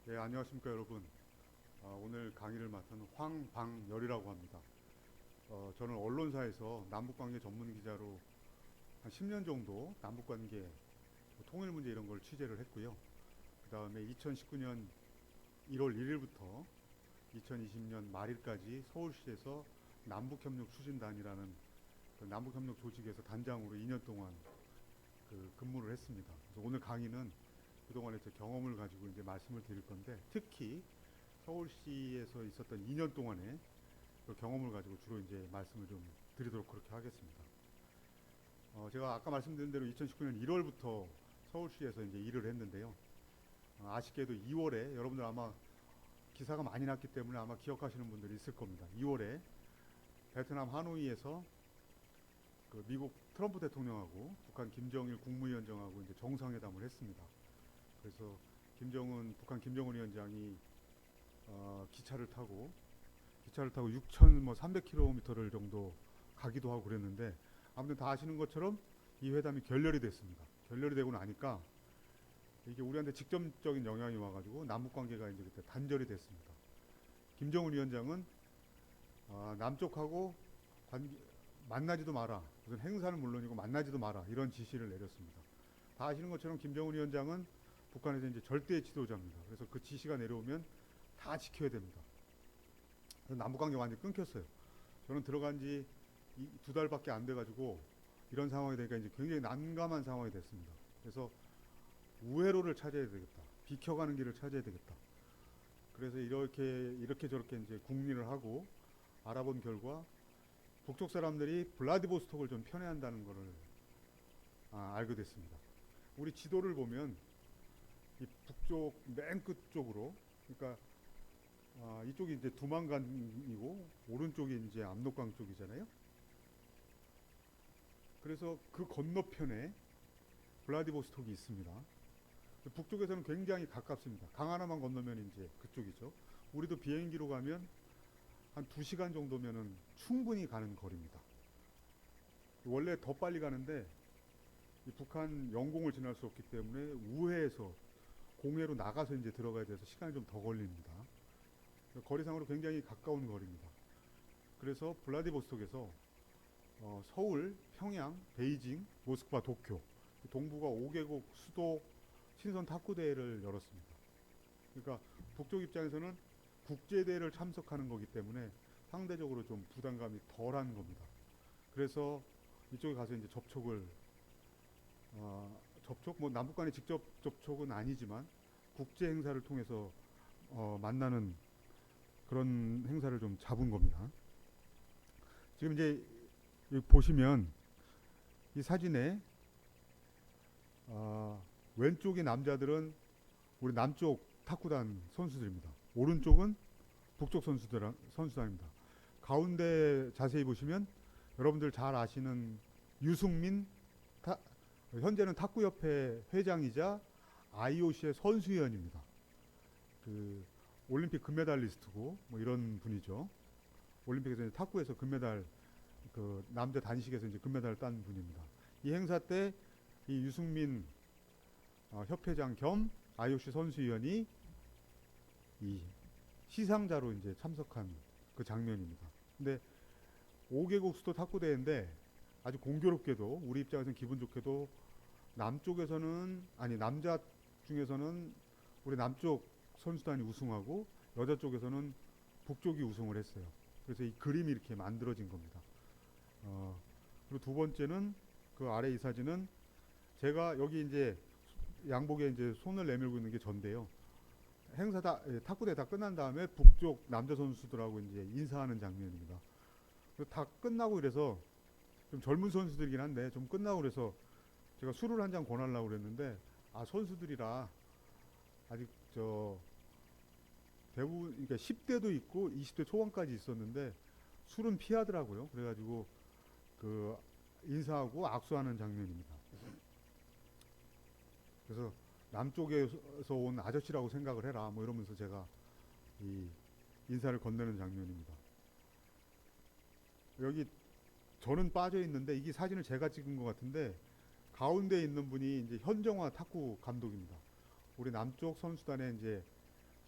네, 안녕하십니까 여러분. 오늘 강의를 맡은 황방열이라고 합니다. 저는 언론사에서 남북관계 전문 기자로 한 10년 정도 남북관계 통일 문제 이런 걸 취재를 했고요. 그 다음에 2019년 1월 1일부터 2020년 말일까지 서울시에서 남북협력 추진단이라는 그 남북협력 조직에서 단장으로 2년 동안 근무를 했습니다. 그래서 오늘 강의는 그동안의 제 경험을 가지고 이제 말씀을 드릴 건데, 특히 서울시에서 있었던 2년 동안의 그 경험을 가지고 주로 이제 말씀을 좀 드리도록 그렇게 하겠습니다. 제가 아까 말씀드린 대로 2019년 1월부터 서울시에서 이제 일을 했는데요. 아쉽게도 2월에 여러분들 아마 기사가 많이 났기 때문에 아마 기억하시는 분들이 있을 겁니다. 2월에 베트남 하노이에서 그 미국 트럼프 대통령하고 북한 김정일 국무위원장하고 이제 정상회담을 했습니다. 그래서 북한 김정은 위원장이 기차를 타고 6,300km를 정도 가기도 하고 그랬는데, 아무튼 다 아시는 것처럼 이 회담이 결렬이 됐습니다. 결렬이 되고 나니까 이게 우리한테 직접적인 영향이 와가지고 남북 관계가 이제 그때 단절이 됐습니다. 김정은 위원장은 남쪽하고 만나지도 마라, 무슨 행사는 물론이고 만나지도 마라, 이런 지시를 내렸습니다. 다 아시는 것처럼 김정은 위원장은 북한에서 이제 절대 지도자입니다. 그래서 그 지시가 내려오면 다 지켜야 됩니다. 그래서 남북관계 완전히 끊겼어요. 저는 들어간 지 2달밖에 안 돼가지고 이런 상황이 되니까 이제 굉장히 난감한 상황이 됐습니다. 그래서 우회로를 찾아야 되겠다, 비켜가는 길을 찾아야 되겠다. 그래서 이렇게 저렇게 이제 궁리를 하고 알아본 결과 북쪽 사람들이 블라디보스톡을 좀 편애한다는 것을 알게 됐습니다. 우리 지도를 보면 이 북쪽 맨 끝쪽으로, 그러니까 이쪽이 이제 두만강이고 오른쪽이 이제 압록강 쪽이잖아요. 그래서 그 건너편에 블라디보스톡이 있습니다. 북쪽에서는 굉장히 가깝습니다. 강 하나만 건너면 이제 그쪽이죠. 우리도 비행기로 가면 한 2시간 정도면은 충분히 가는 거리입니다. 원래 더 빨리 가는데 이 북한 영공을 지날 수 없기 때문에 우회해서 공해로 나가서 이제 들어가야 돼서 시간이 좀 더 걸립니다. 거리상으로 굉장히 가까운 거리입니다. 그래서 블라디보스톡에서 서울, 평양, 베이징, 모스크바, 도쿄, 동북아 5개국 수도 친선 탁구대회를 열었습니다. 그러니까 북쪽 입장에서는 국제대회를 참석하는 거기 때문에 상대적으로 좀 부담감이 덜한 겁니다. 그래서 이쪽에 가서 이제 뭐 남북 간의 직접 접촉은 아니지만 국제 행사를 통해서 만나는 그런 행사를 좀 잡은 겁니다. 지금 이제 여기 보시면 이 사진에 왼쪽의 남자들은 우리 남쪽 탁구단 선수들입니다. 오른쪽은 북쪽 선수단입니다. 가운데 자세히 보시면 여러분들 잘 아시는 유승민, 현재는 탁구협회 회장이자 IOC의 선수위원입니다. 그 올림픽 금메달리스트고 뭐 이런 분이죠. 올림픽에서 이제 탁구에서 금메달, 그 남자 단식에서 이제 금메달을 딴 분입니다. 이 행사 때 이 유승민 협회장 겸 IOC 선수위원이 이 시상자로 이제 참석한 그 장면입니다. 근데 5개국 수도 탁구 대회인데 아주 공교롭게도 우리 입장에서는 기분 좋게도 남자 중에서는 우리 남쪽 선수단이 우승하고 여자 쪽에서는 북쪽이 우승을 했어요. 그래서 이 그림이 이렇게 만들어진 겁니다. 그리고 두 번째는 그 아래 이 사진은 제가 여기 이제 양복에 이제 손을 내밀고 있는 게 전데요. 탁구대 다 끝난 다음에 북쪽 남자 선수들하고 이제 인사하는 장면입니다. 다 끝나고 그래서 좀 젊은 선수들이긴 한데 좀 끝나고 그래서 제가 술을 한 잔 권하려고 그랬는데 선수들이라 아직 대부분 그러니까 10대도 있고 20대 초반까지 있었는데 술은 피하더라고요. 그래가지고 그 인사하고 악수하는 장면입니다. 그래서 남쪽에서 온 아저씨라고 생각을 해라 뭐 이러면서 제가 이 인사를 건네는 장면입니다. 여기 저는 빠져 있는데 이게 사진을 제가 찍은 것 같은데 가운데 있는 분이 이제 현정화 탁구 감독입니다. 우리 남쪽 선수단의 이제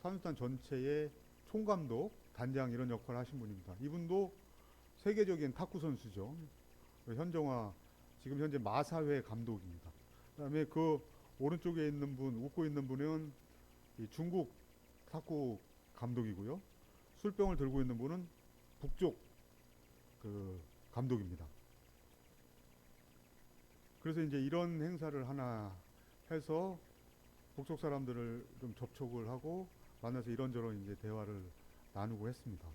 선수단 전체의 총감독, 단장 이런 역할을 하신 분입니다. 이분도 세계적인 탁구 선수죠. 현정화 지금 현재 마사회 감독입니다. 그다음에 그 오른쪽에 있는 분, 웃고 있는 분은 이 중국 탁구 감독이고요. 술병을 들고 있는 분은 북쪽 그 감독입니다. 그래서 이제 이런 행사를 하나 해서 북쪽 사람들을 좀 접촉을 하고 만나서 이런저런 이제 대화를 나누고 했습니다.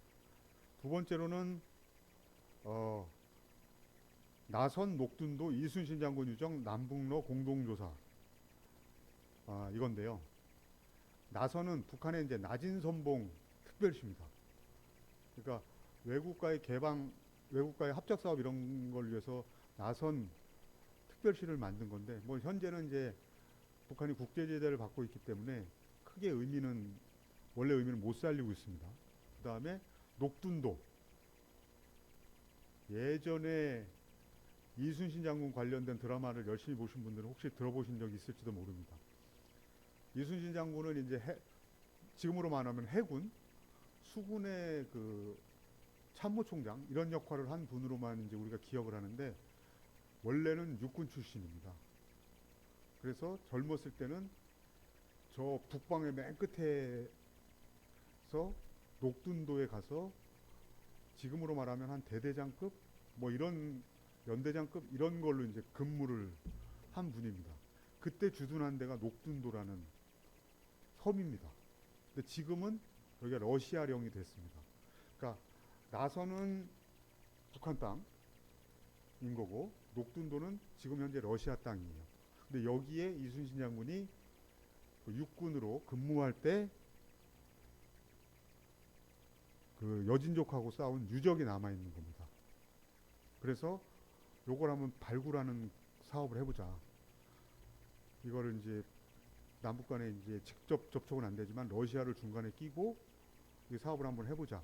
두 번째로는 나선 녹둔도 이순신 장군 유적 남북로 공동조사 이건데요. 나선은 북한의 이제 나진선봉 특별시입니다. 그러니까 외국과의 개방, 외국과의 합작 사업 이런 걸 위해서 나선 특별시를 만든 건데, 뭐 현재는 이제 북한이 국제제재를 받고 있기 때문에 크게 원래 의미는 못 살리고 있습니다. 그 다음에 녹둔도, 예전에 이순신 장군 관련된 드라마를 열심히 보신 분들은 혹시 들어보신 적이 있을지도 모릅니다. 이순신 장군은 이제 지금으로 말하면 해군, 수군의 그 참모총장 이런 역할을 한 분으로만 이제 우리가 기억을 하는데 원래는 육군 출신입니다. 그래서 젊었을 때는 저 북방의 맨 끝에서 녹둔도에 가서 지금으로 말하면 한 대대장급 뭐 이런 연대장급 이런 걸로 이제 근무를 한 분입니다. 그때 주둔한 데가 녹둔도라는 섬입니다. 근데 지금은 여기가 러시아령이 됐습니다. 그러니까 나선은 북한 땅인 거고 녹둔도는 지금 현재 러시아 땅이에요. 근데 여기에 이순신 장군이 육군으로 근무할 때 그 여진족하고 싸운 유적이 남아 있는 겁니다. 그래서 요걸 한번 발굴하는 사업을 해보자. 이거를 이제 남북 간에 이제 직접 접촉은 안 되지만 러시아를 중간에 끼고 이 사업을 한번 해보자.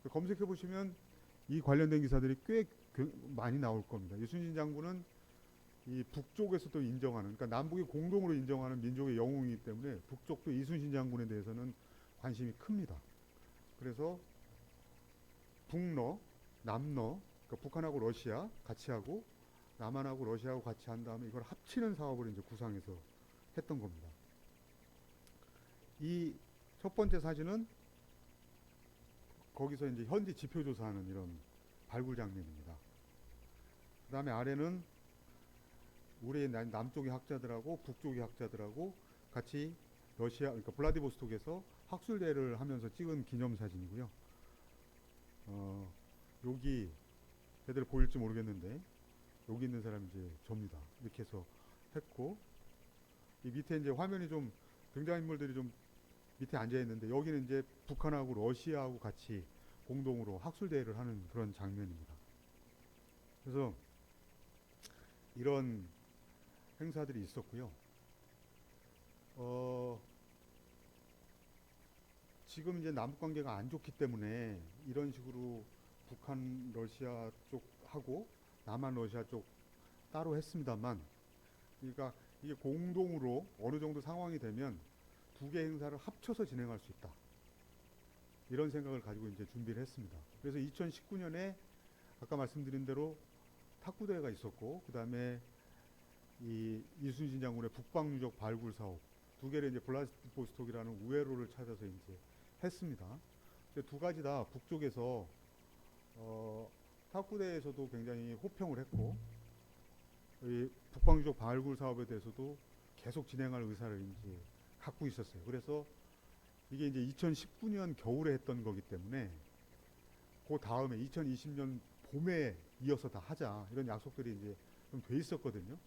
검색해 보시면 이 관련된 기사들이 꽤 많이 나올 겁니다. 이순신 장군은 이 북쪽에서도 인정하는, 그러니까 남북이 공동으로 인정하는 민족의 영웅이기 때문에 북쪽도 이순신 장군에 대해서는 관심이 큽니다. 그래서 북러, 남러, 그러니까 북한하고 러시아 같이 하고 남한하고 러시아하고 같이 한 다음에 이걸 합치는 사업을 이제 구상해서 했던 겁니다. 이 첫 번째 사진은 거기서 이제 현지 지표 조사하는 이런 발굴 장면입니다. 그 다음에 아래는 우리 남쪽의 학자들하고 북쪽의 학자들하고 같이 러시아, 그러니까 블라디보스톡에서 학술대회를 하면서 찍은 기념사진이고요. 여기 애들 보일지 모르겠는데 여기 있는 사람이 이제 접니다. 이렇게 해서 했고, 이 밑에 이제 화면이 좀 등장인물들이 좀 밑에 앉아 있는데 여기는 이제 북한하고 러시아하고 같이 공동으로 학술대회를 하는 그런 장면입니다. 그래서 이런 행사들이 있었고요. 지금 이제 남북 관계가 안 좋기 때문에 이런 식으로 북한 러시아 쪽하고 남한 러시아 쪽 따로 했습니다만, 그러니까 이게 공동으로 어느 정도 상황이 되면 두 개 행사를 합쳐서 진행할 수 있다. 이런 생각을 가지고 이제 준비를 했습니다. 그래서 2019년에 아까 말씀드린 대로 탁구 대회가 있었고, 그 다음에 이 이순신 장군의 북방 유적 발굴 사업 두 개를 이제 블라디보스톡이라는 우회로를 찾아서 이제 했습니다. 두 가지 다 북쪽에서 탁구 대회에서도 굉장히 호평을 했고, 이 북방 유적 발굴 사업에 대해서도 계속 진행할 의사를 이제 갖고 있었어요. 그래서 이게 이제 2019년 겨울에 했던 거기 때문에 그 다음에 2020년 봄에 이어서 다 하자 이런 약속들이 이제 좀 돼 있었거든요.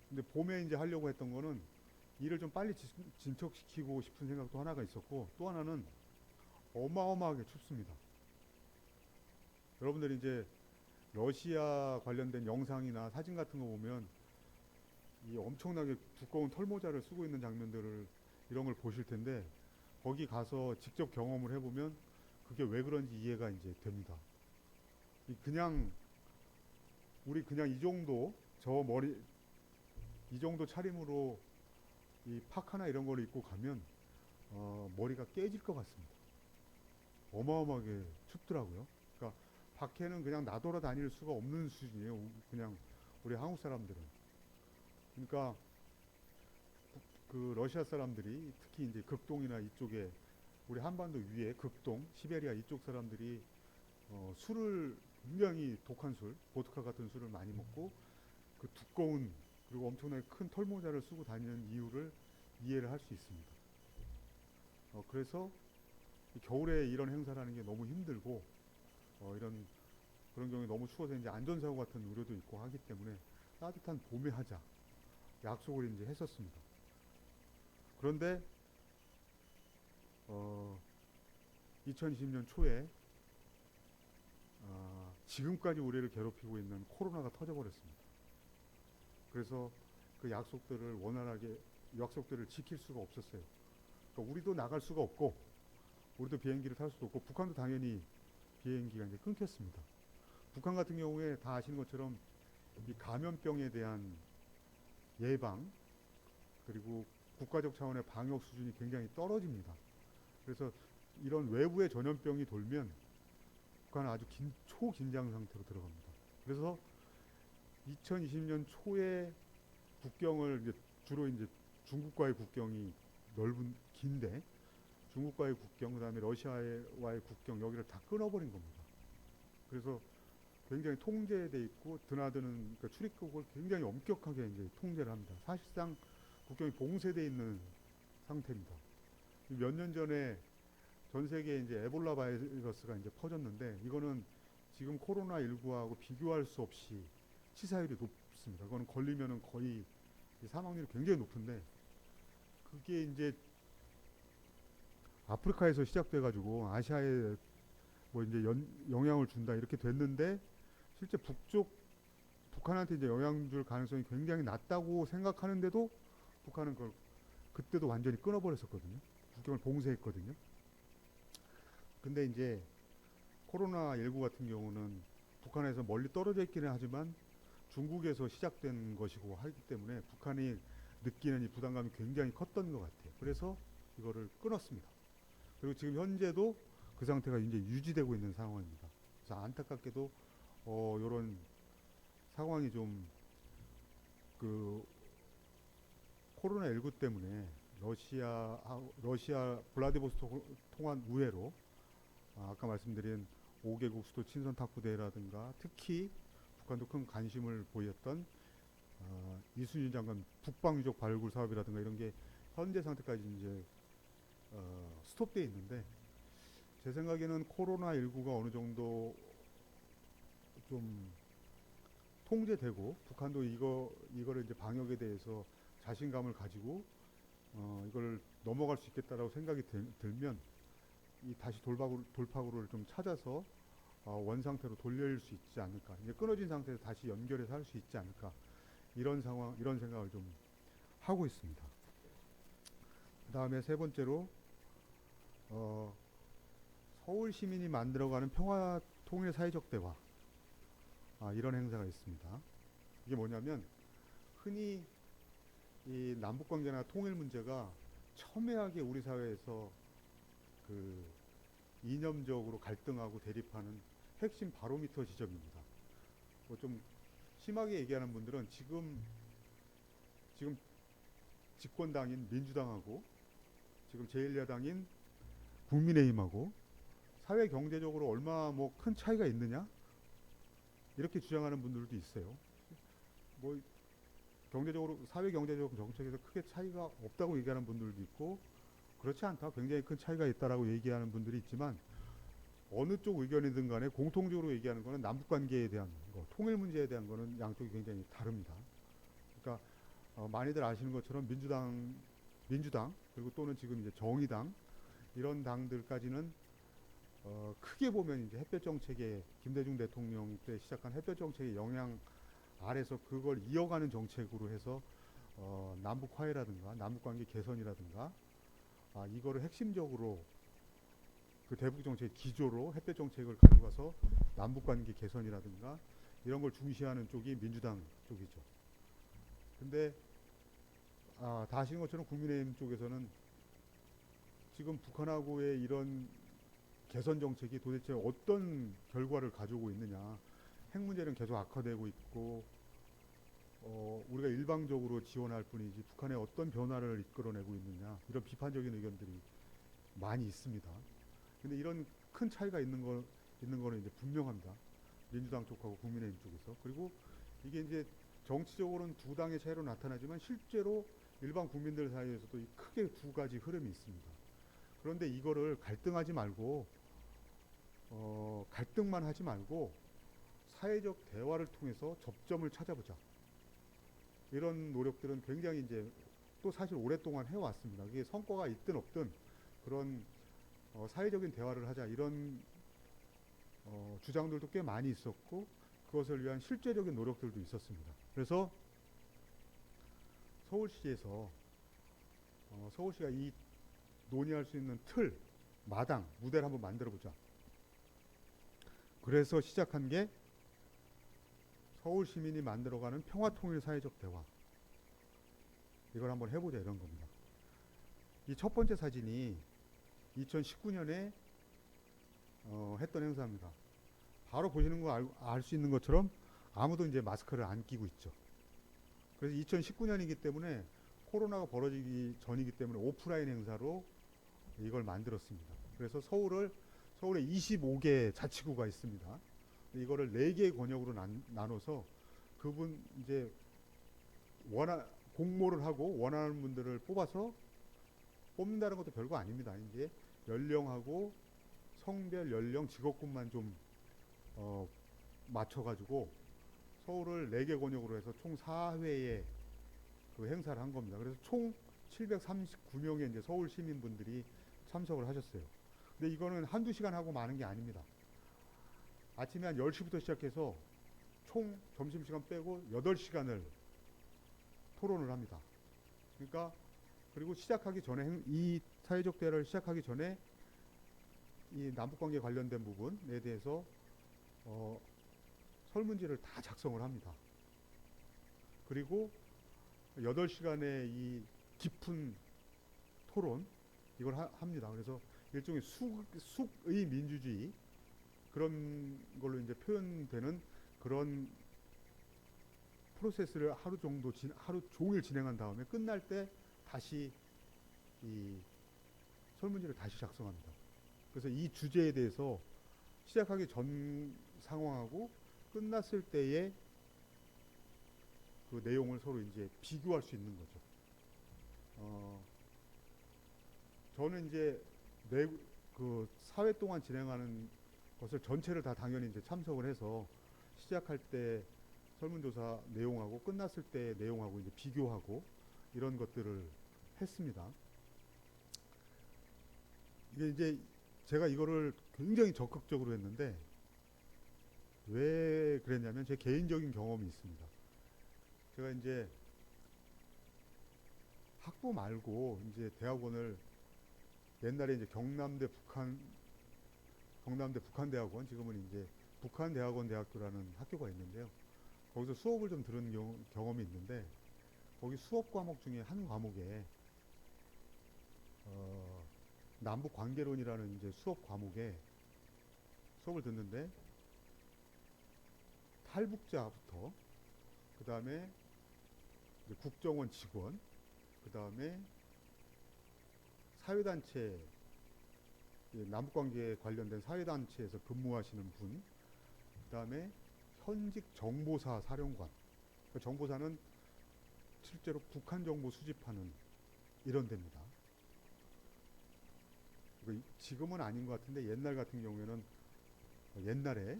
근데 봄에 이제 하려고 했던 거는 일을 좀 빨리 진척시키고 싶은 생각도 하나가 있었고, 또 하나는 어마어마하게 춥습니다. 여러분들이 이제 러시아 관련된 영상이나 사진 같은 거 보면 이 엄청나게 두꺼운 털모자를 쓰고 있는 장면들을 이런 걸 보실 텐데 거기 가서 직접 경험을 해보면 그게 왜 그런지 이해가 이제 됩니다. 우리 그냥 이 정도 이 정도 차림으로 이 파카나 이런 걸 입고 가면 머리가 깨질 것 같습니다. 어마어마하게 춥더라고요. 그러니까 밖에는 그냥 나돌아다닐 수가 없는 수준이에요. 그냥 우리 한국 사람들은. 그러니까 그 러시아 사람들이 특히 이제 극동이나 이쪽에 우리 한반도 위에 극동, 시베리아 이쪽 사람들이 술을 굉장히 독한 술, 보드카 같은 술을 많이 먹고 그 두꺼운 그리고 엄청나게 큰 털모자를 쓰고 다니는 이유를 이해를 할 수 있습니다. 그래서 겨울에 이런 행사라는 게 너무 힘들고 이런 그런 경우에 너무 추워서 이제 안전사고 같은 우려도 있고 하기 때문에 따뜻한 봄에 하자 약속을 이제 했었습니다. 그런데 2020년 초에 지금까지 우리를 괴롭히고 있는 코로나가 터져버렸습니다. 그래서 그 약속들을 원활하게 약속들을 지킬 수가 없었어요. 그러니까 우리도 나갈 수가 없고 우리도 비행기를 탈 수도 없고 북한도 당연히 비행기가 이제 끊겼습니다. 북한 같은 경우에 다 아시는 것처럼 이 감염병에 대한 예방 그리고 국가적 차원의 방역 수준이 굉장히 떨어집니다. 그래서 이런 외부의 전염병이 돌면 북한은 아주 초긴장 상태로 들어갑니다. 그래서 2020년 초에 국경을 이제 주로 이제 중국과의 국경이 긴데 중국과의 국경 그다음에 러시아와의 국경 여기를 다 끊어버린 겁니다. 그래서 굉장히 통제돼 있고 드나드는 그러니까 출입국을 굉장히 엄격하게 이제 통제를 합니다. 사실상 국경이 봉쇄돼 있는 상태입니다. 몇 년 전에 전 세계에 이제 에볼라 바이러스가 이제 퍼졌는데 이거는 지금 코로나19하고 비교할 수 없이 치사율이 높습니다. 그거는 걸리면은 거의 사망률이 굉장히 높은데 그게 이제 아프리카에서 시작돼가지고 아시아에 뭐 이제 영향을 준다 이렇게 됐는데 실제 북한한테 이제 영향 줄 가능성이 굉장히 낮다고 생각하는데도 북한은 그걸 그때도 완전히 끊어버렸었거든요. 국경을 봉쇄했거든요. 근데 이제 코로나19 같은 경우는 북한에서 멀리 떨어져 있기는 하지만 중국에서 시작된 것이고 하기 때문에 북한이 느끼는 이 부담감이 굉장히 컸던 것 같아요. 그래서 이거를 끊었습니다. 그리고 지금 현재도 그 상태가 이제 유지되고 있는 상황입니다. 그래서 안타깝게도 이런 상황이 좀 그 코로나19 때문에 러시아 블라디보스토크 통한 우회로 아까 말씀드린 5개국 수도 친선 탁구대회라든가 특히 북한도 큰 관심을 보였던 이순신 장관 북방 유적 발굴 사업이라든가 이런 게 현재 상태까지 이제 스톱돼 있는데 제 생각에는 코로나19가 어느 정도 좀 통제되고 북한도 이거를 이제 방역에 대해서 자신감을 가지고 이걸 넘어갈 수 있겠다라고 생각이 들면 다시 돌파구를 좀 찾아서 원 상태로 돌릴 수 있지 않을까. 이제 끊어진 상태에서 다시 연결해서 할 수 있지 않을까. 이런 생각을 좀 하고 있습니다. 그 다음에 세 번째로 서울 시민이 만들어가는 평화 통일 사회적 대화 이런 행사가 있습니다. 이게 뭐냐면 흔히 이 남북 관계나 통일 문제가 첨예하게 우리 사회에서 그 이념적으로 갈등하고 대립하는 핵심 바로미터 지점입니다. 뭐 좀 심하게 얘기하는 분들은 지금 집권당인 민주당하고 지금 제1야당인 국민의힘하고 사회 경제적으로 얼마 뭐 큰 차이가 있느냐 이렇게 주장하는 분들도 있어요. 뭐 경제적으로 사회 경제적 정책에서 크게 차이가 없다고 얘기하는 분들도 있고 그렇지 않다 굉장히 큰 차이가 있다라고 얘기하는 분들이 있지만 어느 쪽 의견이든 간에 공통적으로 얘기하는 거는 남북관계에 대한 거, 통일 문제에 대한 거는 양쪽이 굉장히 다릅니다. 그러니까 많이들 아시는 것처럼 민주당 그리고 또는 지금 이제 정의당 이런 당들까지는 크게 보면 이제 햇볕 정책에 김대중 대통령 때 시작한 햇볕 정책의 영향 아래서 그걸 이어가는 정책으로 해서 남북 화해라든가 남북 관계 개선이라든가 이거를 핵심적으로 그 대북 정책 기조로 햇볕 정책을 가져가서 남북 관계 개선이라든가 이런 걸 중시하는 쪽이 민주당 쪽이죠. 근데 다 아시는 것처럼 국민의힘 쪽에서는 지금 북한하고의 이런 개선 정책이 도대체 어떤 결과를 가져오고 있느냐. 핵 문제는 계속 악화되고 있고 우리가 일방적으로 지원할 뿐이지 북한에 어떤 변화를 이끌어내고 있느냐. 이런 비판적인 의견들이 많이 있습니다. 근데 이런 큰 차이가 있는 거는 이제 분명합니다. 민주당 쪽하고 국민의힘 쪽에서. 그리고 이게 이제 정치적으로는 두 당의 차이로 나타나지만 실제로 일반 국민들 사이에서도 크게 두 가지 흐름이 있습니다. 그런데 이거를 갈등하지 말고 갈등만 하지 말고 사회적 대화를 통해서 접점을 찾아보자. 이런 노력들은 굉장히 이제 또 사실 오랫동안 해왔습니다. 그게 성과가 있든 없든 그런 사회적인 대화를 하자 이런 주장들도 꽤 많이 있었고 그것을 위한 실제적인 노력들도 있었습니다. 그래서 서울시에서 서울시가 이 논의할 수 있는 틀, 마당, 무대를 한번 만들어보자. 그래서 시작한 게 서울 시민이 만들어가는 평화통일 사회적 대화. 이걸 한번 해보자 이런 겁니다. 이 첫 번째 사진이 2019년에 했던 행사입니다. 바로 보시는 거 알 수 있는 것처럼 아무도 이제 마스크를 안 끼고 있죠. 그래서 2019년이기 때문에 코로나가 벌어지기 전이기 때문에 오프라인 행사로 이걸 만들었습니다. 그래서 서울에 25개 자치구가 있습니다. 이거를 4개의 권역으로 나눠서 그분 이제 공모를 하고 원하는 분들을 뽑아서 뽑는다는 것도 별거 아닙니다. 이제 연령하고 성별, 연령, 직업군만 좀 맞춰가지고 서울을 4개 권역으로 해서 총 4회의 그 행사를 한 겁니다. 그래서 총 739명의 이제 서울 시민분들이 참석을 하셨어요. 근데 이거는 한두 시간 하고 마는 게 아닙니다. 아침에 한 10시부터 시작해서 총 점심시간 빼고 8시간을 토론을 합니다. 그러니까 그리고 시작하기 전에 이 사회적 대화를 시작하기 전에 이 남북관계 관련된 부분에 대해서 설문지를 다 작성을 합니다. 그리고 8시간의 이 깊은 토론 이걸 합니다. 그래서 일종의 숙의 민주주의 그런 걸로 이제 표현되는 그런 프로세스를 하루 종일 진행한 다음에 끝날 때 다시 이 설문지를 다시 작성합니다. 그래서 이 주제에 대해서 시작하기 전 상황하고 끝났을 때의 그 내용을 서로 이제 비교할 수 있는 거죠. 저는 이제 그 사회 동안 진행하는 것을 전체를 다 당연히 이제 참석을 해서 시작할 때 설문조사 내용하고 끝났을 때 내용하고 이제 비교하고 이런 것들을 했습니다. 이게 이제 제가 이거를 굉장히 적극적으로 했는데 왜 그랬냐면 제 개인적인 경험이 있습니다. 제가 이제 학부 말고 이제 대학원을 옛날에 이제 경남대 북한대학원 지금은 이제 북한대학원대학교라는 학교가 있는데요. 거기서 수업을 좀 들은 경험이 있는데 거기 수업 과목 중에 한 과목에 남북관계론이라는 이제 수업 과목에 수업을 듣는데 탈북자부터 그 다음에 국정원 직원 그 다음에 사회단체 남북관계에 관련된 사회단체에서 근무하시는 분 그 다음에 현직 정보사 사령관 그 정보사는 실제로 북한 정보 수집하는 이런 데입니다. 지금은 아닌 것 같은데 옛날 같은 경우에는 옛날에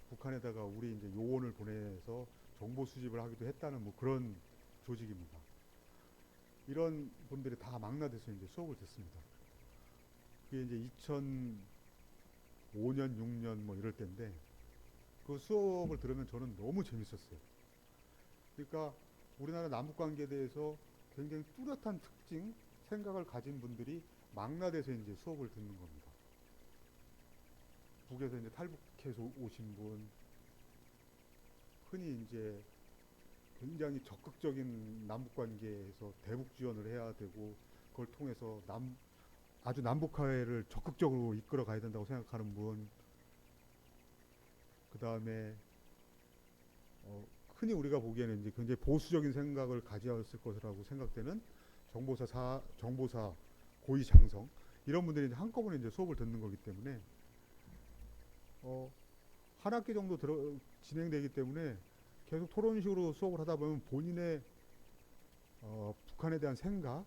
북한에다가 우리 이제 요원을 보내서 정보 수집을 하기도 했다는 뭐 그런 조직입니다. 이런 분들이 다 망라돼서 이제 수업을 듣습니다. 그게 이제 2005년, 6년 뭐 이럴 때인데 그 수업을 들으면 저는 너무 재밌었어요. 그러니까 우리나라 남북관계에 대해서 굉장히 뚜렷한 특징, 생각을 가진 분들이 망라돼서 이제 수업을 듣는 겁니다. 북에서 이제 탈북해서 오신 분, 흔히 이제 굉장히 적극적인 남북관계에서 대북 지원을 해야 되고 그걸 통해서 아주 남북화해를 적극적으로 이끌어 가야 된다고 생각하는 분, 그 다음에 흔히 우리가 보기에는 이제 굉장히 보수적인 생각을 가지었을 것이라고 생각되는 정보사 고위 장성 이런 분들이 이제 한꺼번에 이제 수업을 듣는 거기 때문에 한 학기 정도 진행되기 때문에 계속 토론식으로 수업을 하다 보면 본인의 북한에 대한 생각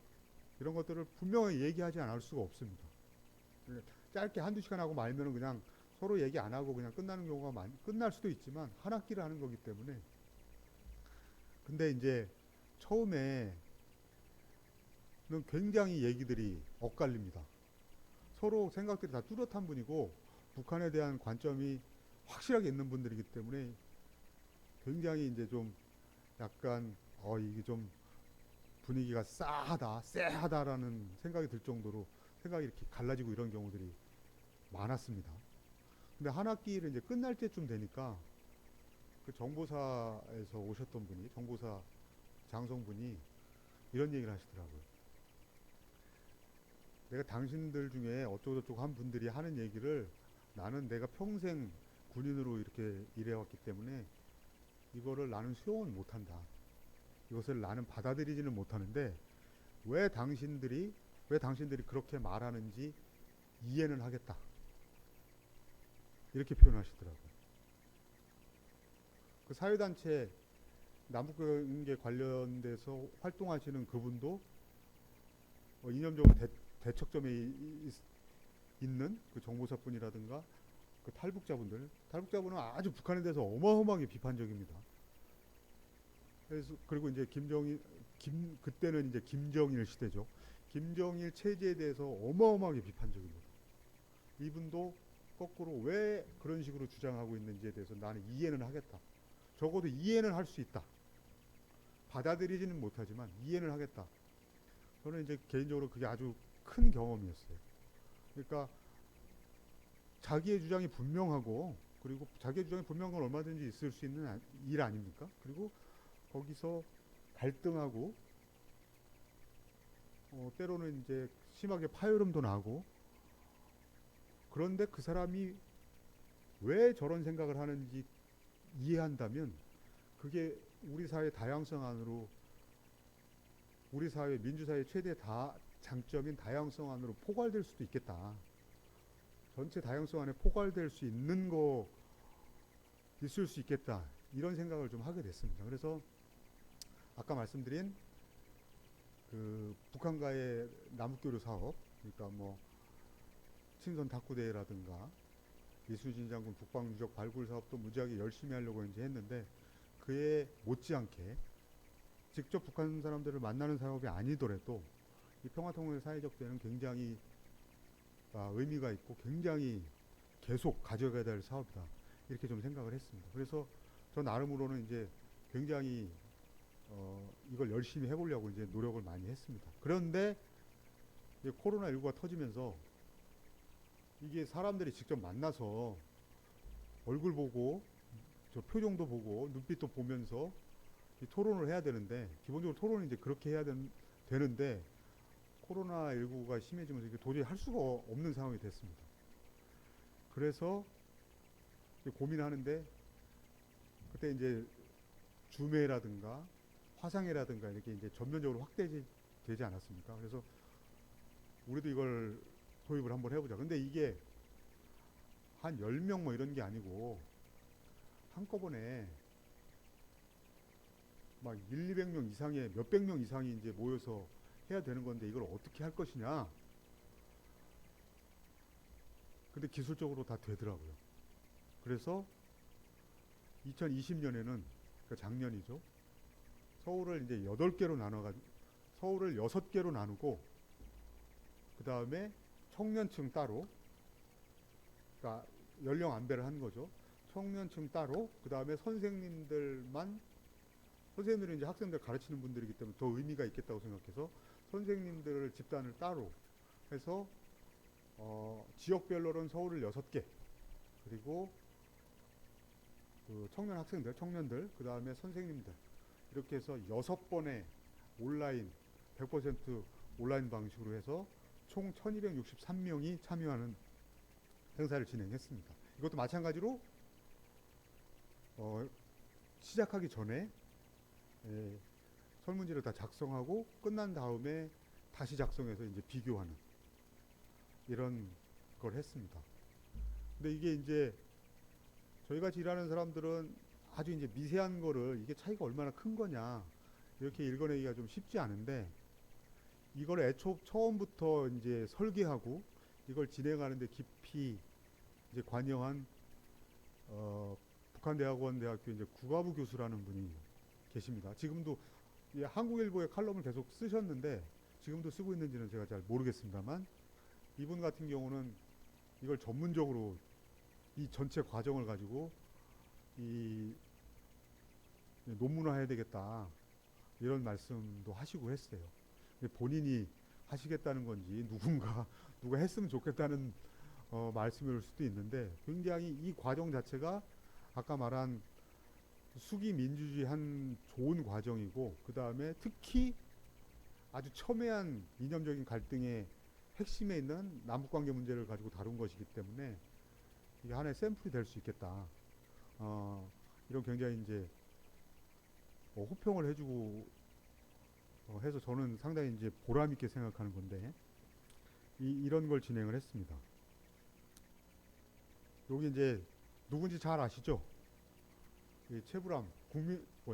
이런 것들을 분명히 얘기하지 않을 수가 없습니다. 짧게 한두 시간 하고 말면은 그냥 서로 얘기 안 하고 그냥 끝나는 경우가 끝날 수도 있지만 한 학기를 하는 거기 때문에. 근데 이제 처음에는 굉장히 얘기들이 엇갈립니다. 서로 생각들이 다 뚜렷한 분이고 북한에 대한 관점이 확실하게 있는 분들이기 때문에 굉장히 이제 좀 약간 이게 좀 분위기가 쎄하다라는 생각이 들 정도로 생각이 이렇게 갈라지고 이런 경우들이 많았습니다. 근데 한 학기를 이제 끝날 때쯤 되니까 그 정보사에서 오셨던 분이, 정보사 장성분이 이런 얘기를 하시더라고요. 내가 당신들 중에 어쩌고저쩌고 한 분들이 하는 얘기를 나는 내가 평생 군인으로 이렇게 일해왔기 때문에 이거를 나는 수용은 못한다. 이것을 나는 받아들이지는 못하는데 왜 당신들이 그렇게 말하는지 이해는 하겠다. 이렇게 표현하시더라고요. 그 사회단체 남북관계 관련돼서 활동하시는 그분도 이념적으로 대척점에 있는 그 정보사분이라든가 그 탈북자분은 아주 북한에 대해서 어마어마하게 비판적입니다. 그래서 그리고 이제 그때는 이제 김정일 시대죠. 김정일 체제에 대해서 어마어마하게 비판적입니다. 이분도 거꾸로 왜 그런 식으로 주장하고 있는지에 대해서 나는 이해는 하겠다. 적어도 이해는 할 수 있다. 받아들이지는 못하지만 이해는 하겠다. 저는 이제 개인적으로 그게 아주 큰 경험이었어요. 그러니까 자기의 주장이 분명하고 그리고 자기의 주장이 분명한 건 얼마든지 있을 수 있는 일 아닙니까? 그리고 거기서 갈등하고 때로는 이제 심하게 파열음도 나고 그런데 그 사람이 왜 저런 생각을 하는지 이해한다면 그게 우리 사회 다양성 안으로 우리 사회 민주사회의 최대 장점인 다양성 안으로 포괄될 수도 있겠다. 전체 다양성 안에 포괄될 수 있는 거 있을 수 있겠다. 이런 생각을 좀 하게 됐습니다. 그래서 아까 말씀드린 그 북한과의 남북교류 사업, 그러니까 뭐 친선 탁구대회라든가 이수진 장군 북방 유적 발굴 사업도 무지하게 열심히 하려고 이제 했는데 그에 못지않게 직접 북한 사람들을 만나는 사업이 아니더라도 이 평화통일 사회적 대회는 굉장히 의미가 있고 굉장히 계속 가져가야 될 사업이다. 이렇게 좀 생각을 했습니다. 그래서 저 나름으로는 이제 굉장히 이걸 열심히 해보려고 이제 노력을 많이 했습니다. 그런데 이제 코로나19가 터지면서 이게 사람들이 직접 만나서 얼굴 보고 저 표정도 보고 눈빛도 보면서 이 토론을 해야 되는데 기본적으로 토론은 이제 그렇게 해야 되는데 코로나19가 심해지면서 이게 도저히 할 수가 없는 상황이 됐습니다. 그래서 고민하는데 그때 이제 줌회라든가 화상회라든가 이렇게 이제 전면적으로 확대되지 않았습니까? 그래서 우리도 이걸 도입을 한번 해보자. 근데 이게 한 10명 뭐 이런 게 아니고 한꺼번에 막 1, 200명 이상의 몇백 명 이상이 이제 모여서 해야 되는 건데 이걸 어떻게 할 것이냐. 근데 기술적으로 다 되더라고요. 그래서 2020년에는 그러니까 작년이죠. 서울을 이제 8개로 서울을 6개로 나누고 그 다음에 청년층 따로 그러니까 연령 안배를 한 거죠. 청년층 따로 그 다음에 선생님들은 이제 학생들 가르치는 분들이기 때문에 더 의미가 있겠다고 생각해서 선생님들 집단을 따로 해서 지역별로는 서울을 6개 그리고 그 청년들 그 다음에 선생님들 이렇게 해서 6번의 온라인 100% 온라인 방식으로 해서 총 1263명이 참여하는 행사를 진행했습니다. 이것도 마찬가지로 시작하기 전에 설문지를 다 작성하고 끝난 다음에 다시 작성해서 이제 비교하는 이런 걸 했습니다. 근데 이게 이제 저희 같이 일하는 사람들은 아주 이제 미세한 거를 이게 차이가 얼마나 큰 거냐 이렇게 읽어내기가 좀 쉽지 않은데, 이걸 처음부터 이제 설계하고 이걸 진행하는데 깊이 이제 관여한 북한대학원대학교 이제 국어부 교수라는 분이 계십니다. 지금도 한국일보의 칼럼을 계속 쓰셨는데 지금도 쓰고 있는지는 제가 잘 모르겠습니다만, 이분 같은 경우는 이걸 전문적으로 이 전체 과정을 가지고 이 논문화해야 되겠다 이런 말씀도 하시고 했어요. 본인이 하시겠다는 건지 누가 했으면 좋겠다는 말씀일 수도 있는데, 굉장히 이 과정 자체가 아까 말한 수기 민주주의 한 좋은 과정이고, 그 다음에 특히 아주 첨예한 이념적인 갈등의 핵심에 있는 남북관계 문제를 가지고 다룬 것이기 때문에 이게 하나의 샘플이 될 수 있겠다. 이런 굉장히 이제 호평을 해주고 해서 저는 상당히 이제 보람 있게 생각하는 건데, 이런 걸 진행을 했습니다. 여기 이제 누군지 잘 아시죠? 최불암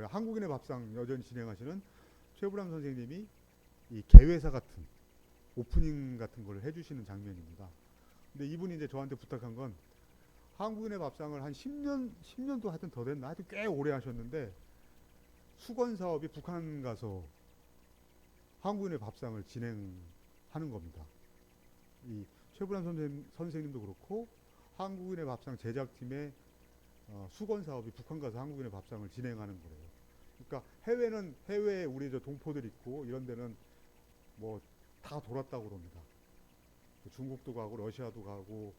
한국인의 밥상 여전히 진행하시는 최불암 선생님이 이 개회사 같은 오프닝 같은 걸 해주시는 장면입니다. 근데 이분이 이제 저한테 부탁한 건, 한국인의 밥상을 한 10년도 하여튼 더 됐나? 하여튼 꽤 오래 하셨는데, 수건 사업이 북한 가서 한국인의 밥상을 진행하는 겁니다. 이 최불암 선생님도 그렇고 한국인의 밥상 제작팀의 수건 사업이 북한 가서 한국인의 밥상을 진행하는 거예요. 그러니까 해외는 해외에 우리 저 동포들 있고 이런 데는 뭐 다 돌았다고 그럽니다. 중국도 가고 러시아도 가고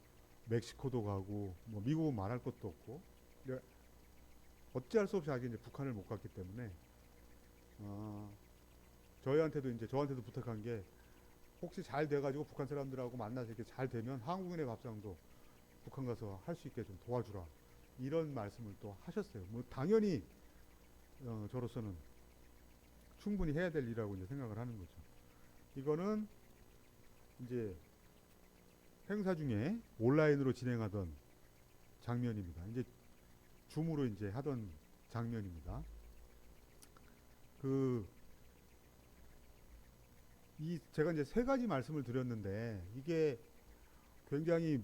멕시코도 가고 뭐 미국은 말할 것도 없고, 어찌할 수 없이 아직 이제 북한을 못 갔기 때문에 저한테도 부탁한 게, 혹시 잘 돼가지고 북한 사람들하고 만나서 이렇게 잘 되면 한국인의 밥상도 북한 가서 할 수 있게 좀 도와주라, 이런 말씀을 또 하셨어요. 뭐 당연히 저로서는 충분히 해야 될 일이라고 이제 생각을 하는 거죠. 이거는 이제 행사 중에 온라인으로 진행하던 장면입니다. 이제 줌으로 이제 하던 장면입니다. 제가 이제 세 가지 말씀을 드렸는데, 이게 굉장히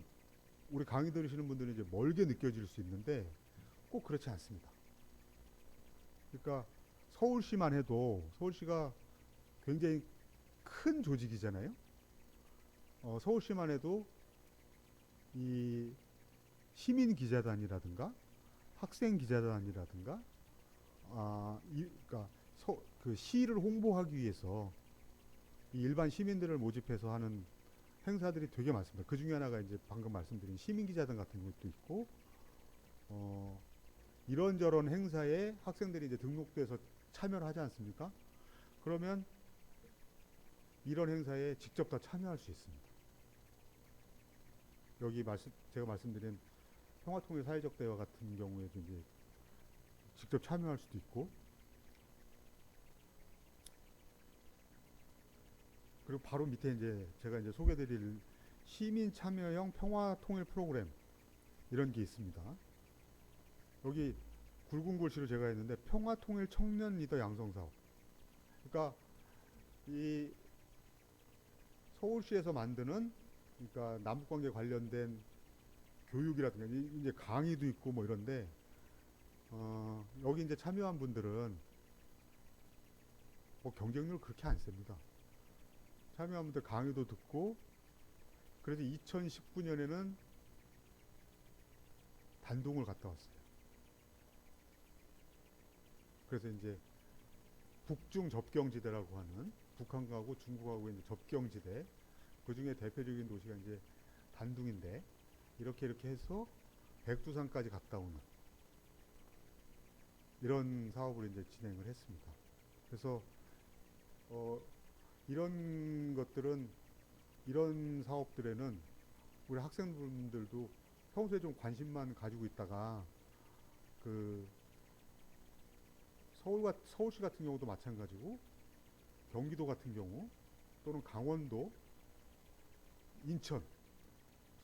우리 강의 들으시는 분들은 이제 멀게 느껴질 수 있는데 꼭 그렇지 않습니다. 그러니까 서울시만 해도, 서울시가 굉장히 큰 조직이잖아요. 서울시만 해도 이 시민 기자단이라든가 학생 기자단이라든가 그러니까 그 시를 홍보하기 위해서 이 일반 시민들을 모집해서 하는 행사들이 되게 많습니다. 그 중에 하나가 이제 방금 말씀드린 시민 기자단 같은 것도 있고, 이런저런 행사에 학생들이 이제 등록돼서 참여를 하지 않습니까? 그러면 이런 행사에 직접 다 참여할 수 있습니다. 여기 제가 말씀드린 평화통일 사회적 대화 같은 경우에도 이제 직접 참여할 수도 있고, 그리고 바로 밑에 이제 제가 이제 소개드릴 시민 참여형 평화통일 프로그램, 이런 게 있습니다. 여기 굵은 글씨로 제가 했는데, 평화통일 청년 리더 양성 사업. 그러니까 이 서울시에서 만드는, 그러니까 남북관계 관련된 교육이라든가 이제 강의도 있고 뭐 이런데, 여기 이제 참여한 분들은 뭐 경쟁률 그렇게 안 셉니다. 참여한 분들 강의도 듣고, 그래서 2019년에는 단둥을 갔다 왔어요. 그래서 이제 북중 접경지대라고 하는, 북한하고 중국하고 이제 접경지대, 그 중에 대표적인 도시가 이제 단둥인데, 이렇게 해서 백두산까지 갔다 오는 이런 사업을 이제 진행을 했습니다. 그래서 이런 것들은 이런 사업들에는 우리 학생분들도 평소에 좀 관심만 가지고 있다가 그 서울시 같은 경우도 마찬가지고 경기도 같은 경우 또는 강원도, 인천,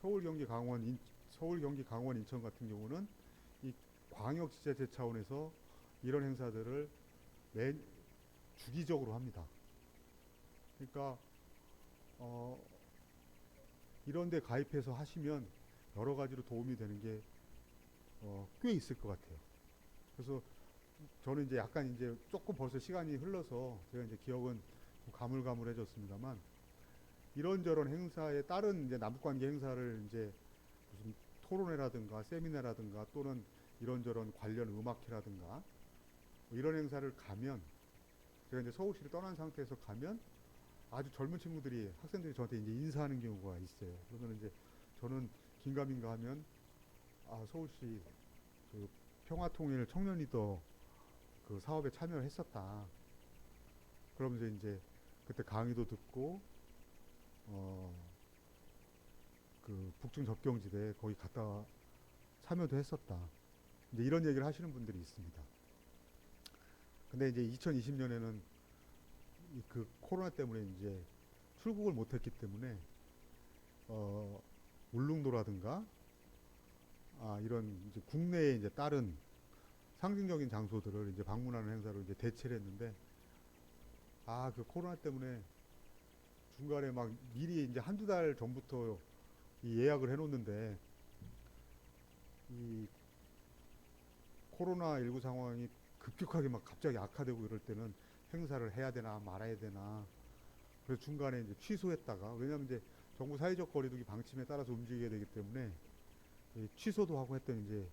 서울, 경기, 강원, 서울, 경기, 강원, 인천 같은 경우는 이 광역지자체 차원에서 이런 행사들을 매 주기적으로 합니다. 그러니까 이런 데 가입해서 하시면 여러 가지로 도움이 되는 게 꽤 있을 것 같아요. 그래서 저는 이제 약간 이제 조금 벌써 시간이 흘러서 제가 이제 기억은 좀 가물가물해졌습니다만 이런저런 행사에 다른 이제 남북관계 행사를 이제 무슨 토론회라든가 세미나라든가 또는 이런저런 관련 음악회라든가 뭐 이런 행사를 가면 제가 이제 서울시를 떠난 상태에서 가면 아주 젊은 친구들이 학생들이 저한테 이제 인사하는 경우가 있어요. 그러면 이제 저는 긴가민가 하면 서울시 그 평화통일 청년 리더 그 사업에 참여를 했었다. 그러면서 이제 그때 강의도 듣고 그 북중 접경지대 거기 갔다 참여도 했었다. 이제 이런 얘기를 하시는 분들이 있습니다. 근데 이제 2020년에는 그 코로나 때문에 이제 출국을 못했기 때문에 울릉도라든가 이런 이제 국내에 이제 다른 상징적인 장소들을 이제 방문하는 행사로 이제 대체를 했는데 그 코로나 때문에 중간에 막 미리 이제 한두 달 전부터 이 예약을 해놓는데 이 코로나19 상황이 급격하게 막 갑자기 악화되고 이럴 때는 행사를 해야 되나 말아야 되나 그래서 중간에 이제 취소했다가 왜냐하면 이제 정부 사회적 거리두기 방침에 따라서 움직여야 되기 때문에 취소도 하고 했던 이제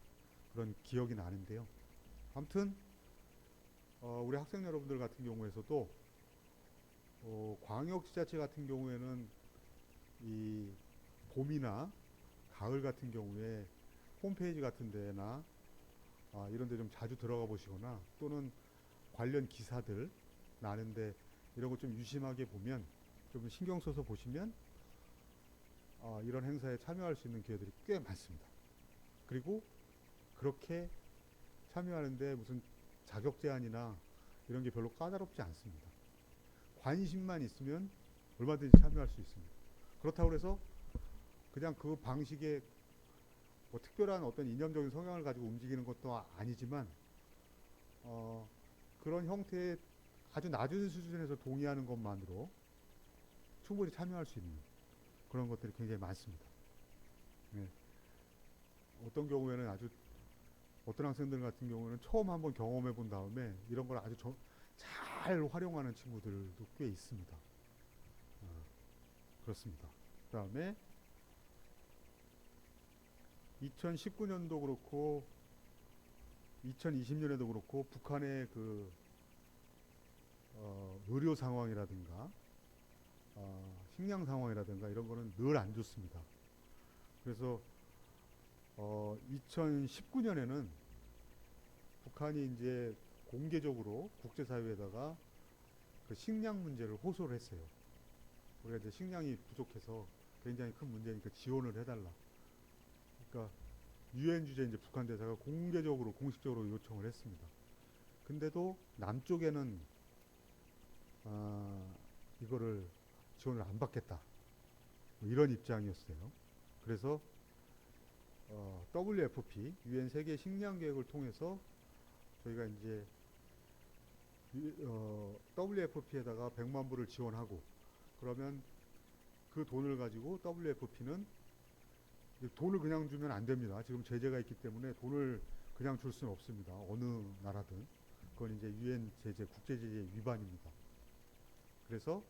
그런 기억이 나는데요. 아무튼 우리 학생 여러분들 같은 경우에서도 광역지자체 같은 경우에는 이 봄이나 가을 같은 경우에 홈페이지 같은 데나 이런 데 좀 자주 들어가 보시거나 또는 관련 기사들 나는데 이런 거 좀 유심하게 보면 좀 신경 써서 보시면 이런 행사에 참여할 수 있는 기회들이 꽤 많습니다. 그리고 그렇게 참여하는데 무슨 자격 제한이나 이런 게 별로 까다롭지 않습니다. 관심만 있으면 얼마든지 참여할 수 있습니다. 그렇다고 해서 그냥 그 방식에 뭐 특별한 어떤 이념적인 성향을 가지고 움직이는 것도 아니지만 그런 형태의 아주 낮은 수준에서 동의하는 것만으로 충분히 참여할 수 있는 그런 것들이 굉장히 많습니다. 네. 어떤 경우에는 어떤 학생들 같은 경우는 처음 한번 경험해 본 다음에 이런 걸 아주 잘 활용하는 친구들도 꽤 있습니다. 그렇습니다. 그 다음에 2019년도 그렇고 2020년에도 그렇고 북한의 그 의료 상황이라든가 식량 상황이라든가 이런 거는 늘 안 좋습니다. 그래서 2019년에는 북한이 이제 공개적으로 국제사회에다가 그 식량 문제를 호소를 했어요. 우리가 이제 식량이 부족해서 굉장히 큰 문제니까 지원을 해달라. 그러니까 유엔 주재 이제 북한 대사가 공개적으로 공식적으로 요청을 했습니다. 근데도 남쪽에는 이거를 지원을 안 받겠다. 뭐 이런 입장이었어요. 그래서 WFP 유엔 세계 식량 계획을 통해서 저희가 이제 WFP에다가 100만 불을 지원하고 그러면 그 돈을 가지고 WFP는 돈을 그냥 주면 안 됩니다. 지금 제재가 있기 때문에 돈을 그냥 줄 수는 없습니다. 어느 나라든. 그건 이제 유엔 제재, 국제 제재 위반입니다. 그래서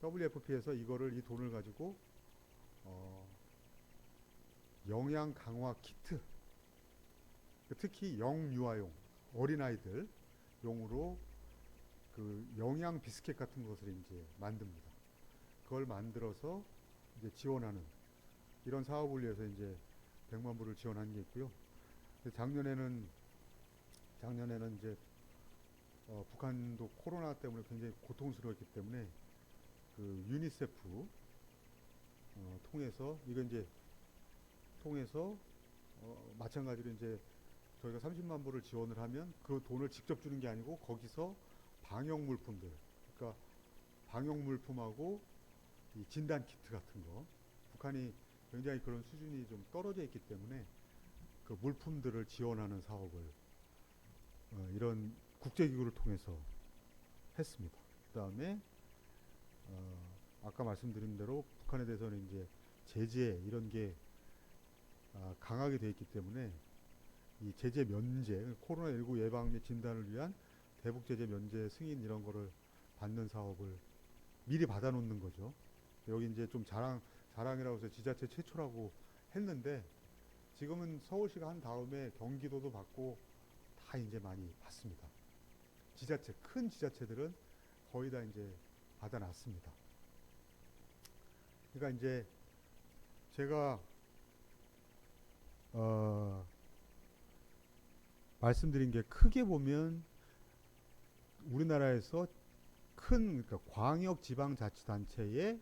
WFP에서 이 돈을 가지고 영양 강화 키트, 특히 영유아용 어린아이들 용으로 그 영양 비스켓 같은 것을 이제 만듭니다. 그걸 만들어서 이제 지원하는 이런 사업을 위해서 이제 100만 불을 지원한 게 있고요. 작년에는 이제 북한도 코로나 때문에 굉장히 고통스러웠기 때문에 그 유니세프 통해서 이건 이제 통해서 마찬가지로 이제 저희가 30만 불을 지원을 하면 그 돈을 직접 주는 게 아니고 거기서 방역 물품들, 그러니까 방역 물품하고 이 진단 키트 같은 거, 북한이 굉장히 그런 수준이 좀 떨어져 있기 때문에 그 물품들을 지원하는 사업을 이런 국제기구를 통해서 했습니다. 그 다음에 아까 말씀드린 대로 북한에 대해서는 이제 제재 이런 게 강하게 돼 있기 때문에 이 제재 면제, 코로나19 예방 및 진단을 위한 대북 제재 면제 승인 이런 거를 받는 사업을 미리 받아놓는 거죠. 여기 이제 좀 자랑이라고 해서 지자체 최초라고 했는데 지금은 서울시가 한 다음에 경기도도 받고 다 이제 많이 받습니다. 지자체, 큰 지자체들은 거의 다 이제 받아놨습니다. 그러니까 이제 제가 말씀드린 게 크게 보면 우리나라에서 큰 그러니까 광역 지방자치단체의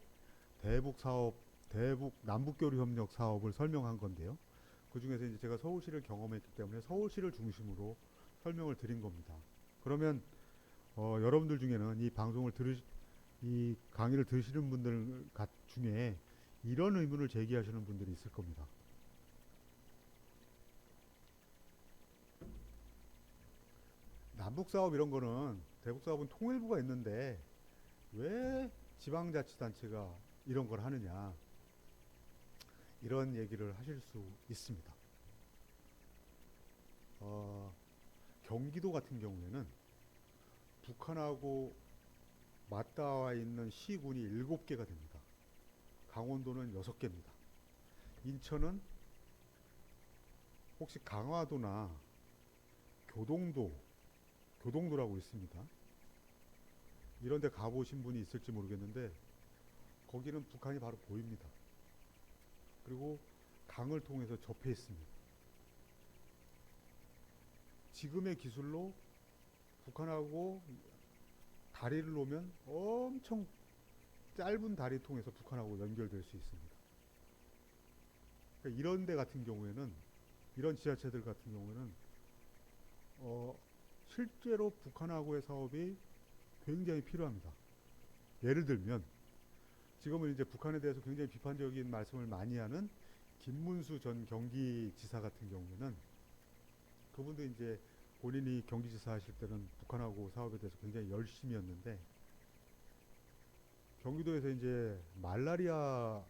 대북 사업, 대북 남북교류 협력 사업을 설명한 건데요. 그 중에서 이제 제가 서울시를 경험했기 때문에 서울시를 중심으로 설명을 드린 겁니다. 그러면 여러분들 중에는 이 강의를 들으시는 분들 중에 이런 의문을 제기하시는 분들이 있을 겁니다. 남북 사업 이런 거는 대북 사업은 통일부가 있는데 왜 지방자치단체가 이런 걸 하느냐, 이런 얘기를 하실 수 있습니다. 경기도 같은 경우에는 북한하고 맞닿아 있는 시군이 7개가 됩니다. 강원도는 6개입니다. 인천은 혹시 강화도나 교동도라고 있습니다. 이런 데 가보신 분이 있을지 모르겠는데 거기는 북한이 바로 보입니다. 그리고 강을 통해서 접해 있습니다. 지금의 기술로 북한하고 다리를 놓으면 엄청 짧은 다리 통해서 북한하고 연결될 수 있습니다. 그러니까 이런 데 같은 경우에는, 이런 지자체들 같은 경우에는 실제로 북한하고의 사업이 굉장히 필요합니다. 예를 들면 지금은 이제 북한에 대해서 굉장히 비판적인 말씀을 많이 하는 김문수 전 경기지사 같은 경우에는, 그분도 이제 본인이 경기지사 하실 때는 북한하고 사업에 대해서 굉장히 열심이었는데 경기도에서 이제 말라리아가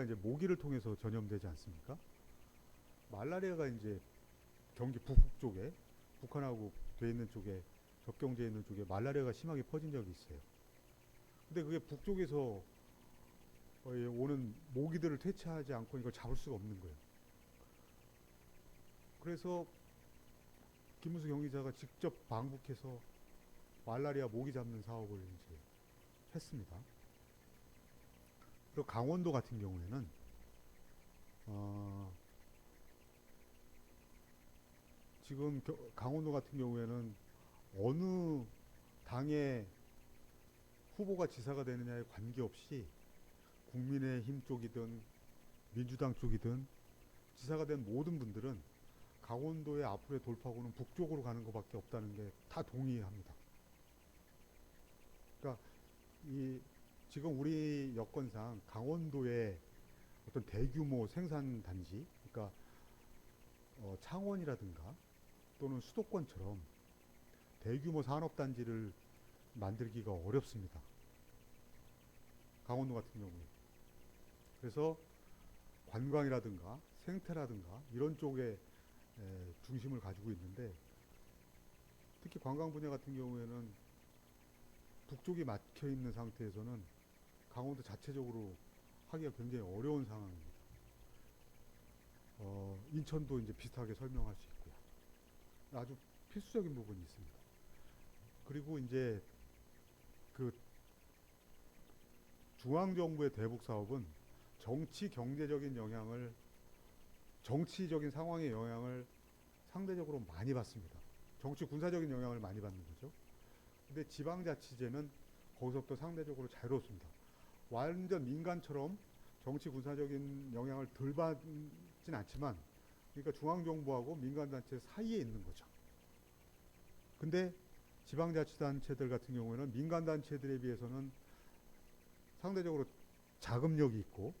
이제 모기를 통해서 전염되지 않습니까? 말라리아가 이제 경기 북북 쪽에 북한하고 돼 있는 쪽에 접경지에 있는 쪽에 말라리아가 심하게 퍼진 적이 있어요. 근데 그게 북쪽에서 오는 모기들을 퇴치하지 않고 이걸 잡을 수가 없는 거예요. 그래서 김문수 경기자가 직접 방북해서 말라리아 모기 잡는 사업을 이제 했습니다. 그리고 강원도 같은 경우에는 지금 강원도 같은 경우에는 어느 당의 후보가 지사가 되느냐에 관계없이 국민의힘 쪽이든 민주당 쪽이든 지사가 된 모든 분들은 강원도의 앞으로의 돌파구는 북쪽으로 가는 것밖에 없다는 게 다 동의합니다. 그러니까 지금 우리 여건상 강원도의 어떤 대규모 생산 단지, 그러니까 창원이라든가 또는 수도권처럼 대규모 산업 단지를 만들기가 어렵습니다. 강원도 같은 경우에. 그래서 관광이라든가 생태라든가 이런 쪽에 중심을 가지고 있는데, 특히 관광 분야 같은 경우에는 북쪽이 막혀 있는 상태에서는 강원도 자체적으로 하기가 굉장히 어려운 상황입니다. 인천도 이제 비슷하게 설명할 수 있고요. 아주 필수적인 부분이 있습니다. 그리고 이제 그 중앙정부의 대북 사업은 정치적인 상황의 영향을 상대적으로 많이 받습니다. 정치 군사적인 영향을 많이 받는 거죠. 근데 지방자치제는 거기서부터 상대적으로 자유롭습니다. 완전 민간처럼 정치 군사적인 영향을 덜 받진 않지만, 그러니까 중앙정부하고 민간단체 사이에 있는 거죠. 근데 지방자치단체들 같은 경우에는 민간단체들에 비해서는 상대적으로 자금력이 있고,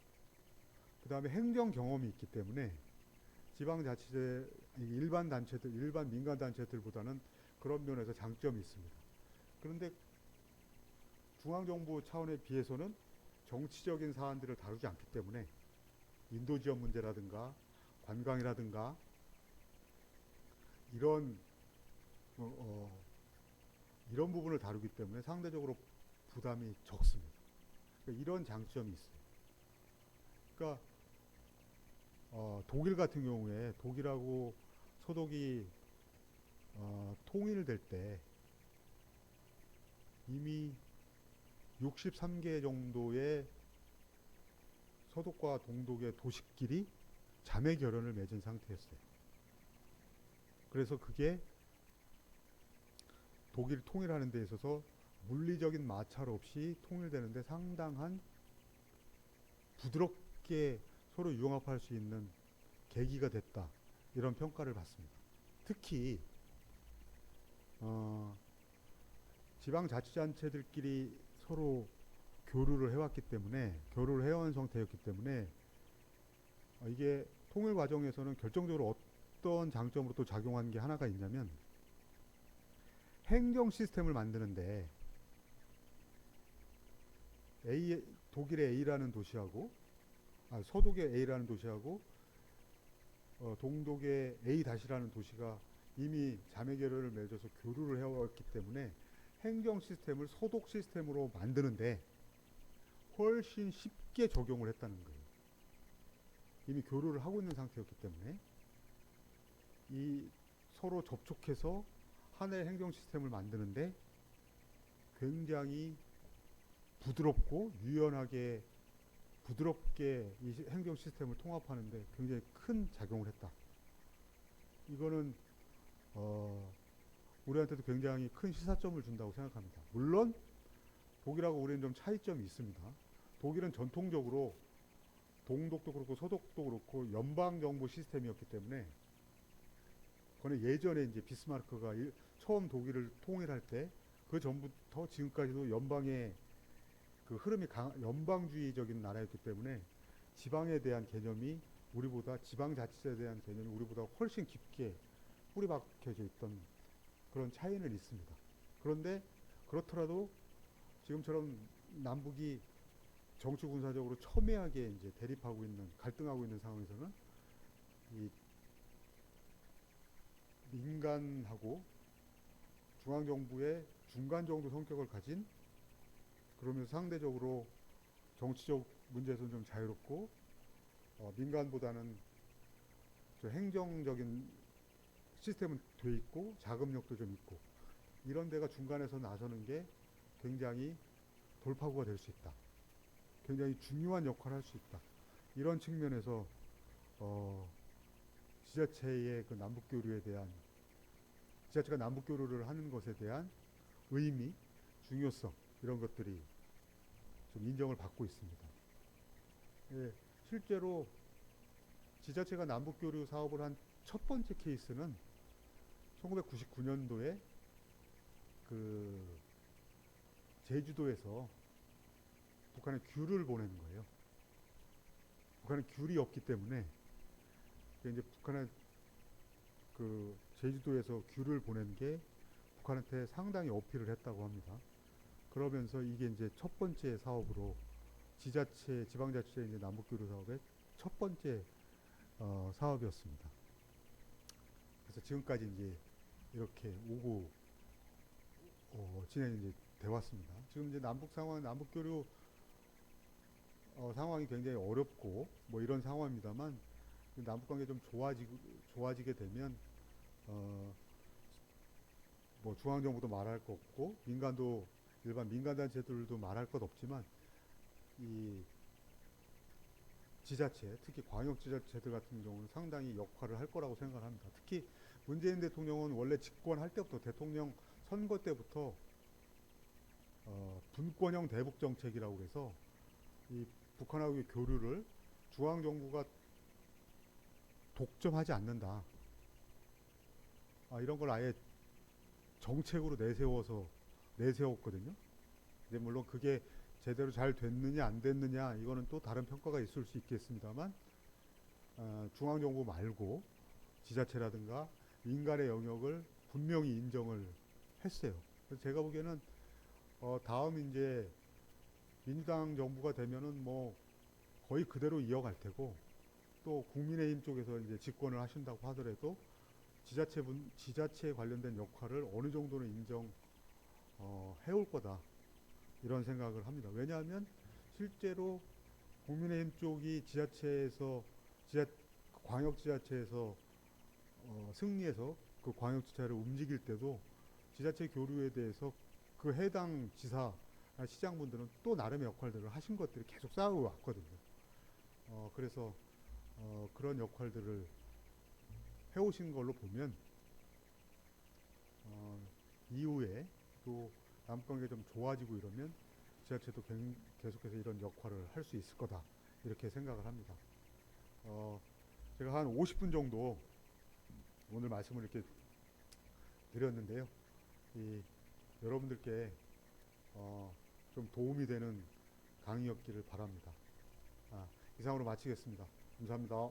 그 다음에 행정 경험이 있기 때문에 지방자치제 일반 단체들, 일반 민간단체들보다는 그런 면에서 장점이 있습니다. 그런데 중앙정부 차원에 비해서는 정치적인 사안들을 다루지 않기 때문에 인도 지원 문제라든가 관광이라든가 이런 이런 부분을 다루기 때문에 상대적으로 부담이 적습니다. 그러니까 이런 장점이 있어요. 그러니까 독일 같은 경우에 독일하고 소독이 통일될 때 이미 63개 정도의 서독과 동독의 도시끼리 자매 결연을 맺은 상태였어요. 그래서 그게 독일 통일하는 데 있어서 물리적인 마찰 없이 통일되는데 상당한 부드럽게 서로 융합할 수 있는 계기가 됐다. 이런 평가를 받습니다. 특히 지방자치단체들끼리 서로 교류를 해왔기 때문에, 교류를 해온 상태였기 때문에 이게 통일 과정에서는 결정적으로 어떤 장점으로 또 작용한 게 하나가 있냐면, 행정 시스템을 만드는데 독일의 A라는 도시하고 서독의 A라는 도시하고 동독의 A-라는 도시가 이미 자매 결연을 맺어서 교류를 해왔기 때문에 행정 시스템을 서독 시스템으로 만드는데 훨씬 쉽게 적용을 했다는 거예요. 이미 교류를 하고 있는 상태였기 때문에 이 서로 접촉해서 하나의 행정 시스템을 만드는데 굉장히 부드럽고 유연하게 부드럽게 이 행정 시스템을 통합하는데 굉장히 큰 작용을 했다. 이거는 우리한테도 굉장히 큰 시사점을 준다고 생각합니다. 물론 독일하고 우리는 좀 차이점이 있습니다. 독일은 전통적으로 동독도 그렇고 서독도 그렇고 연방정부 시스템이었기 때문에, 그거는 예전에 이제 비스마르크가 처음 독일을 통일할 때 그 전부터 지금까지도 연방의 그 흐름이 연방주의적인 나라였기 때문에 지방에 대한 개념이 우리보다, 지방자치제에 대한 개념이 우리보다 훨씬 깊게 뿌리박혀져 있던 그런 차이는 있습니다. 그런데 그렇더라도 지금처럼 남북이 정치 군사적으로 첨예하게 이제 대립하고 있는, 갈등하고 있는 상황에서는 이 민간하고 중앙정부의 중간 정도 성격을 가진, 그러면서 상대적으로 정치적 문제에서는 좀 자유롭고 민간보다는 행정적인 시스템은 돼 있고 자금력도 좀 있고, 이런 데가 중간에서 나서는 게 굉장히 돌파구가 될 수 있다. 굉장히 중요한 역할을 할 수 있다. 이런 측면에서 지자체의 그 남북교류에 대한, 지자체가 남북교류를 하는 것에 대한 의미, 중요성, 이런 것들이 좀 인정을 받고 있습니다. 예, 실제로 지자체가 남북교류 사업을 한 첫 번째 케이스는 1999년도에 그 제주도에서 북한에 귤을 보내는 거예요. 북한에 귤이 없기 때문에 이제 북한에 그 제주도에서 귤을 보낸 게 북한한테 상당히 어필을 했다고 합니다. 그러면서 이게 이제 첫 번째 사업으로 지자체, 지방자치제 이제 남북교류 사업의 첫 번째 사업이었습니다. 그래서 지금까지 이제 이렇게 오고 진행이 이제 돼 왔습니다. 지금 이제 남북 상황, 남북교류 상황이 굉장히 어렵고 뭐 이런 상황입니다만, 남북관계 좀 좋아지게 되면 뭐 중앙정부도 말할 것 없고 민간도, 일반 민간단체들도 말할 것 없지만 이 지자체, 특히 광역지자체들 같은 경우는 상당히 역할을 할 거라고 생각을 합니다. 특히 문재인 대통령은 원래 집권할 때부터, 대통령 선거 때부터 분권형 대북 정책이라고 해서 이 북한하고의 교류를 중앙 정부가 독점하지 않는다. 이런 걸 아예 정책으로 내세웠거든요. 근데 물론 그게 제대로 잘 됐느냐 안 됐느냐 이거는 또 다른 평가가 있을 수 있겠습니다만 중앙 정부 말고 지자체라든가 민간의 영역을 분명히 인정을 했어요. 그래서 제가 보기에는 다음 이제 민주당 정부가 되면은 뭐 거의 그대로 이어갈 테고 또 국민의힘 쪽에서 이제 집권을 하신다고 하더라도 지자체에 관련된 역할을 어느 정도는 해올 거다 이런 생각을 합니다. 왜냐하면 실제로 국민의힘 쪽이 광역지자체에서 승리해서 그 광역지자체를 움직일 때도 지자체 교류에 대해서 그 해당 지사 시장분들은 또 나름의 역할들을 하신 것들이 계속 쌓아오고 왔거든요. 그래서 그런 역할들을 해오신 걸로 보면 이후에 또 남북관계 좀 좋아지고 이러면 지자체도 계속해서 이런 역할을 할 수 있을 거다 이렇게 생각을 합니다. 제가 한 50분 정도 오늘 말씀을 이렇게 드렸는데요. 여러분들께 좀 도움이 되는 강의였기를 바랍니다. 이상으로 마치겠습니다. 감사합니다.